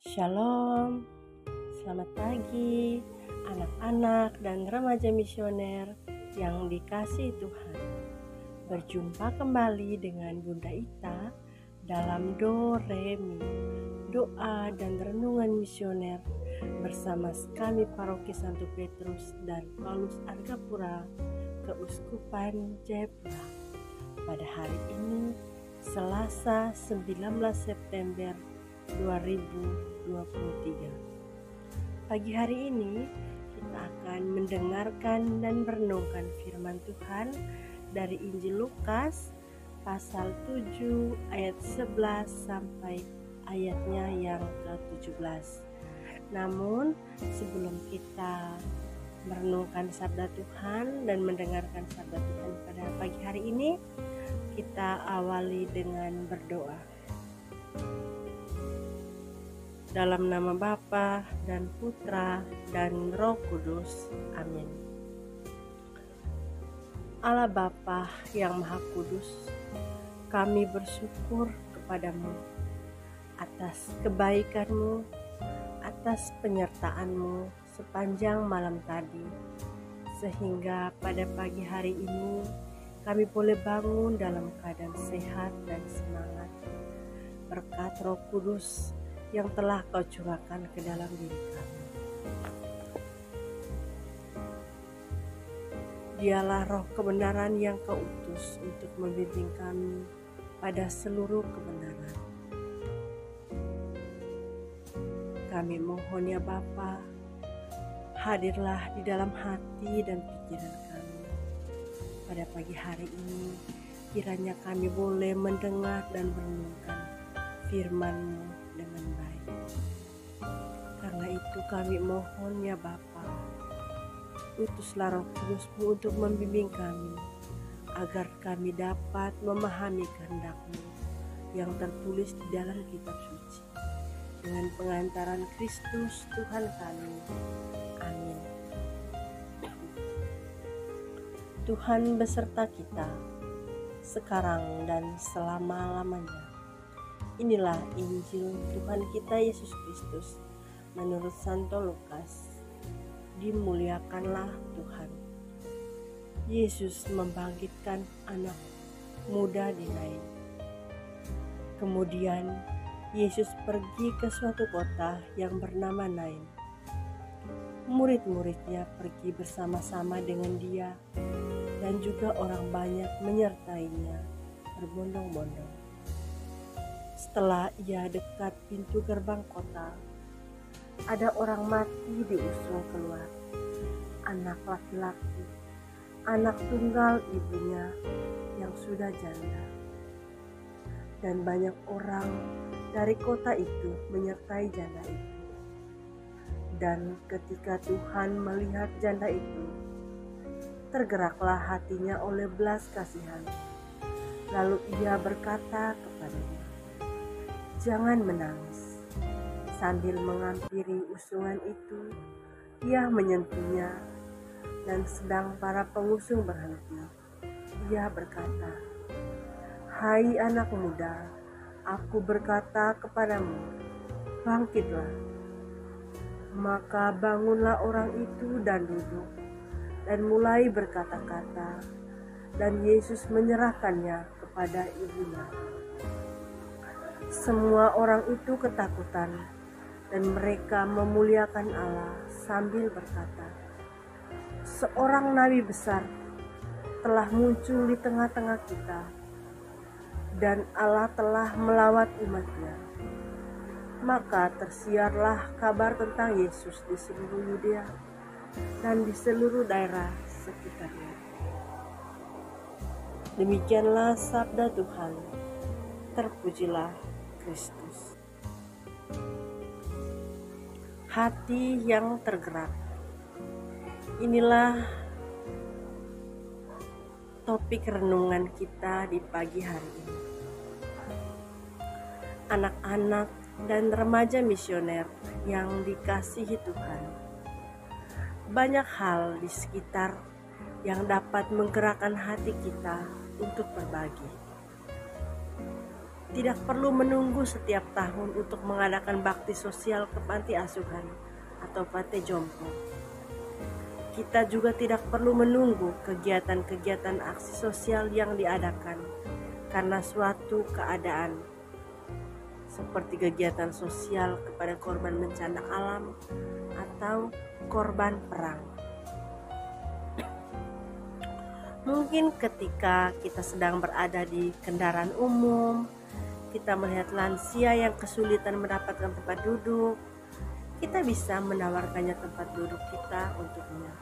Shalom, selamat pagi anak-anak dan remaja misioner yang dikasihi Tuhan. Berjumpa kembali dengan Bunda Ita dalam Do Re Mi, doa dan renungan misioner bersama kami Paroki Santo Petrus dan Paulus Argapura, Keuskupan Jayapura. Pada hari ini, Selasa 19 September 2023. Pagi hari ini kita akan mendengarkan dan merenungkan firman Tuhan dari Injil Lukas pasal 7 ayat 11 sampai ayatnya yang ke-17. Namun sebelum kita merenungkan sabda Tuhan dan mendengarkan sabda Tuhan pada pagi hari ini, kita awali dengan berdoa. Dalam nama Bapa dan Putra dan Roh Kudus. Amin. Allah Bapa yang Maha Kudus, kami bersyukur kepadamu atas kebaikan-Mu, atas penyertaan-Mu sepanjang malam tadi, sehingga pada pagi hari ini kami boleh bangun dalam keadaan sehat dan semangat. Berkat Roh Kudus yang telah Kau curahkan ke dalam diri kami. Dialah roh kebenaran yang Kau utus untuk membimbing kami pada seluruh kebenaran. Kami mohon ya Bapa, hadirlah di dalam hati dan pikiran kami. Pada pagi hari ini, kiranya kami boleh mendengar dan merenungkan firman-Mu dengan baik. Karena itu kami mohon ya Bapa, utuslah Roh Kudus-Mu untuk membimbing kami, agar kami dapat memahami kehendak-Mu yang tertulis di dalam kitab suci. Dengan pengantaran Kristus Tuhan kami. Amin. Tuhan beserta kita, sekarang dan selama-lamanya. Inilah Injil Tuhan kita Yesus Kristus menurut Santo Lukas. Dimuliakanlah Tuhan. Yesus membangkitkan anak muda di Nain. Kemudian Yesus pergi ke suatu kota yang bernama Nain. Murid-muridnya pergi bersama-sama dengan dia, dan juga orang banyak menyertainya berbondong-bondong. Setelah ia dekat pintu gerbang kota, ada orang mati diusung keluar, anak laki-laki, anak tunggal ibunya yang sudah janda. Dan banyak orang dari kota itu menyertai janda itu. Dan ketika Tuhan melihat janda itu, tergeraklah hatinya oleh belas kasihan. Lalu ia berkata kepadanya, "Jangan menangis." Sambil menghampiri usungan itu, ia menyentuhnya, dan sedang para pengusung berhenti, ia berkata, "Hai anak muda, aku berkata kepadamu, bangkitlah." Maka bangunlah orang itu dan duduk, dan mulai berkata-kata, dan Yesus menyerahkannya kepada ibunya. Semua orang itu ketakutan, dan mereka memuliakan Allah sambil berkata, "Seorang nabi besar telah muncul di tengah-tengah kita, dan Allah telah melawat umat-Nya." Maka tersiarlah kabar tentang Yesus di seluruh Yudea dan di seluruh daerah sekitarnya. Demikianlah sabda Tuhan. Terpujilah Kristus. Hati yang tergerak. Inilah topik renungan kita di pagi hari ini. Anak-anak dan remaja misioner yang dikasihi Tuhan. Banyak hal di sekitar yang dapat menggerakkan hati kita untuk berbagi. Tidak perlu menunggu setiap tahun untuk mengadakan bakti sosial ke panti asuhan atau panti jompo. Kita juga tidak perlu menunggu kegiatan-kegiatan aksi sosial yang diadakan karena suatu keadaan, seperti kegiatan sosial kepada korban bencana alam atau korban perang. Mungkin ketika kita sedang berada di kendaraan umum, kita melihat lansia yang kesulitan mendapatkan tempat duduk, kita bisa menawarkannya tempat duduk kita untuknya.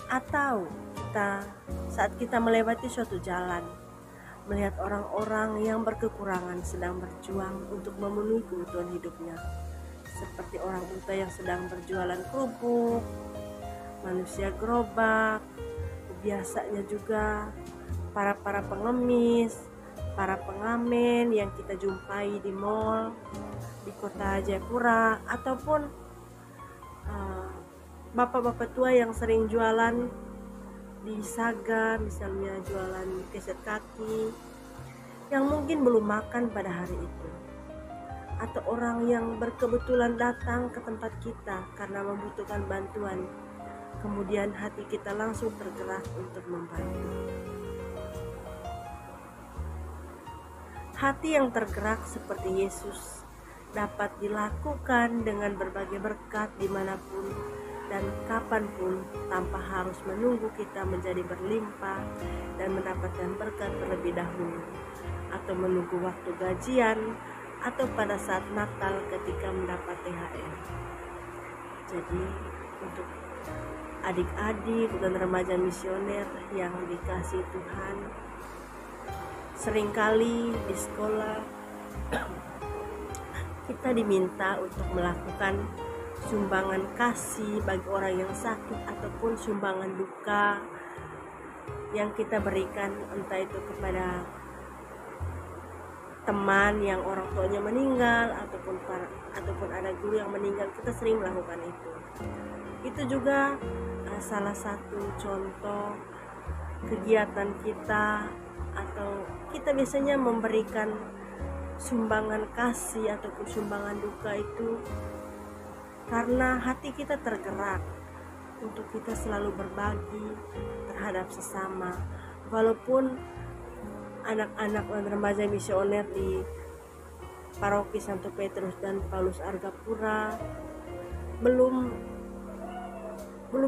Atau saat kita melewati suatu jalan, melihat orang-orang yang berkekurangan sedang berjuang untuk memenuhi kebutuhan hidupnya, seperti orang buta yang sedang berjualan kerupuk, manusia gerobak, biasanya juga para pengemis, para pengamen yang kita jumpai di mall di kota Jayapura, ataupun bapak-bapak tua yang sering jualan di Saga, misalnya jualan keset kaki, yang mungkin belum makan pada hari itu, atau orang yang berkebetulan datang ke tempat kita karena membutuhkan bantuan, kemudian hati kita langsung tergerak untuk membantu. Hati yang tergerak seperti Yesus dapat dilakukan dengan berbagai berkat dimanapun dan kapanpun, tanpa harus menunggu kita menjadi berlimpah dan mendapatkan berkat terlebih dahulu, atau menunggu waktu gajian, atau pada saat Natal ketika mendapat THR. Jadi untuk adik-adik dan remaja misioner yang dikasihi Tuhan, seringkali di sekolah kita diminta untuk melakukan sumbangan kasih bagi orang yang sakit, ataupun sumbangan duka yang kita berikan, entah itu kepada teman yang orang tuanya meninggal, ataupun ada guru yang meninggal. Kita sering melakukan itu. Itu juga salah satu contoh kegiatan kita, atau kita biasanya memberikan sumbangan kasih ataupun sumbangan duka itu karena hati kita tergerak untuk kita selalu berbagi terhadap sesama. Walaupun anak-anak dan remaja misioner di Paroki Santo Petrus dan Paulus Argapura belum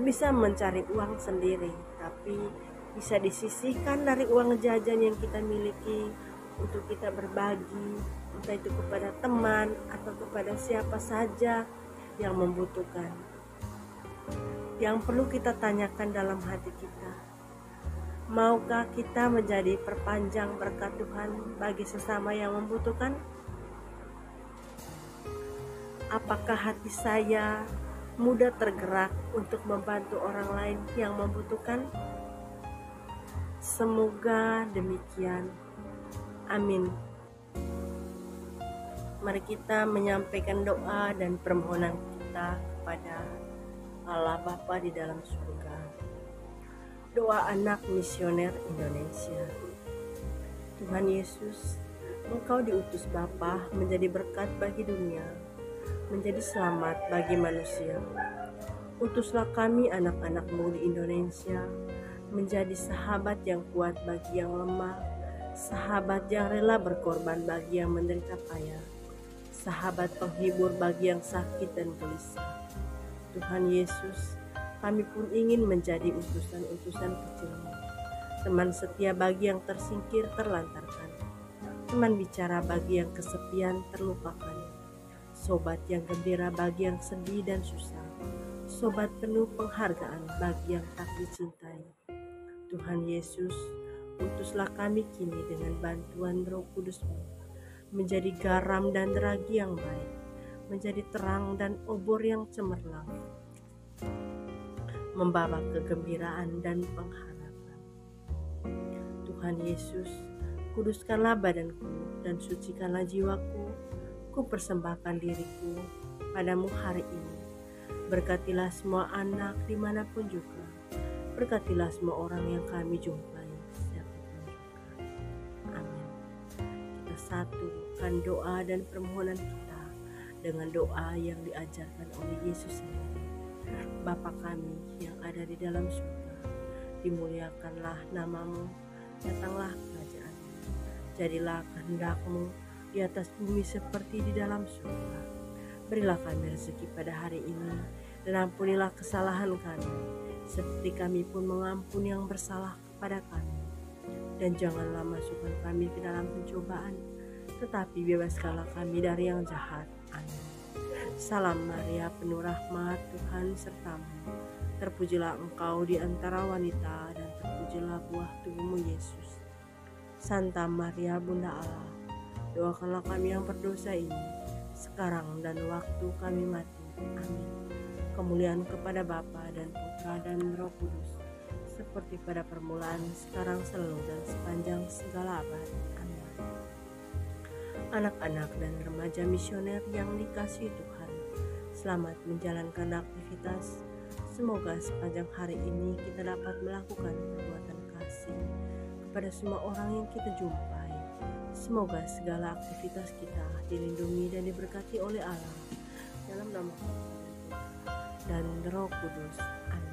bisa mencari uang sendiri, tapi bisa disisihkan dari uang jajan yang kita miliki untuk kita berbagi, entah itu kepada teman atau kepada siapa saja yang membutuhkan. Yang perlu kita tanyakan dalam hati kita, maukah kita menjadi perpanjang berkat Tuhan bagi sesama yang membutuhkan? Apakah hati saya mudah tergerak untuk membantu orang lain yang membutuhkan? Semoga demikian. Amin. Mari kita menyampaikan doa dan permohonan kita kepada Allah Bapa di dalam surga. Doa anak misioner Indonesia. Tuhan Yesus, Engkau diutus Bapa menjadi berkat bagi dunia, menjadi selamat bagi manusia. Utuslah kami anak-anak-Mu di Indonesia menjadi sahabat yang kuat bagi yang lemah, sahabat yang rela berkorban bagi yang menderita payah, sahabat penghibur bagi yang sakit dan gelisah. Tuhan Yesus, kami pun ingin menjadi utusan-utusan kecil-Mu, teman setia bagi yang tersingkir terlantarkan, teman bicara bagi yang kesepian terlupakan, sobat yang gembira bagi yang sedih dan susah, sobat penuh penghargaan bagi yang tak dicintai. Tuhan Yesus, utuslah kami kini dengan bantuan Roh Kudus-Mu, menjadi garam dan ragi yang baik, menjadi terang dan obor yang cemerlang, membawa kegembiraan dan pengharapan. Tuhan Yesus, kuduskanlah badanku dan sucikanlah jiwaku. Ku persembahkan diriku padamu hari ini. Berkatilah semua anak dimanapun juga. Berkatilah semua orang yang kami jumpai setiap hari. Amin. menyertakan doa dan permohonan kita dengan doa yang diajarkan oleh Yesus sendiri. Bapa kami yang ada di dalam surga, dimuliakanlah namamu, datanglah kerajaanmu, jadilah kehendak-Mu di atas bumi seperti di dalam surga. Berilah kami rezeki pada hari ini, dan ampunilah kesalahan kami, seperti kami pun mengampuni yang bersalah kepada kami. Dan janganlah masukkan kami ke dalam pencobaan, tetapi bebaskanlah kami dari yang jahat. Amin. Salam Maria, penuh rahmat, Tuhan sertamu. Terpujilah engkau di antara wanita, dan terpujilah buah tubuhmu Yesus. Santa Maria, Bunda Allah, doakanlah kami yang berdosa ini, sekarang dan waktu kami mati. Amin. Kemuliaan kepada Bapa dan Putra dan Roh Kudus, seperti pada permulaan, sekarang, selalu, dan sepanjang segala abad. Amin. Anak-anak dan remaja misioner yang dikasihi Tuhan, selamat menjalankan aktivitas. Semoga sepanjang hari ini kita dapat melakukan perbuatan kasih kepada semua orang yang kita jumpai. Semoga segala aktivitas kita dilindungi dan diberkati oleh Allah. Dalam nama Bapa dan Roh Kudus. Amin.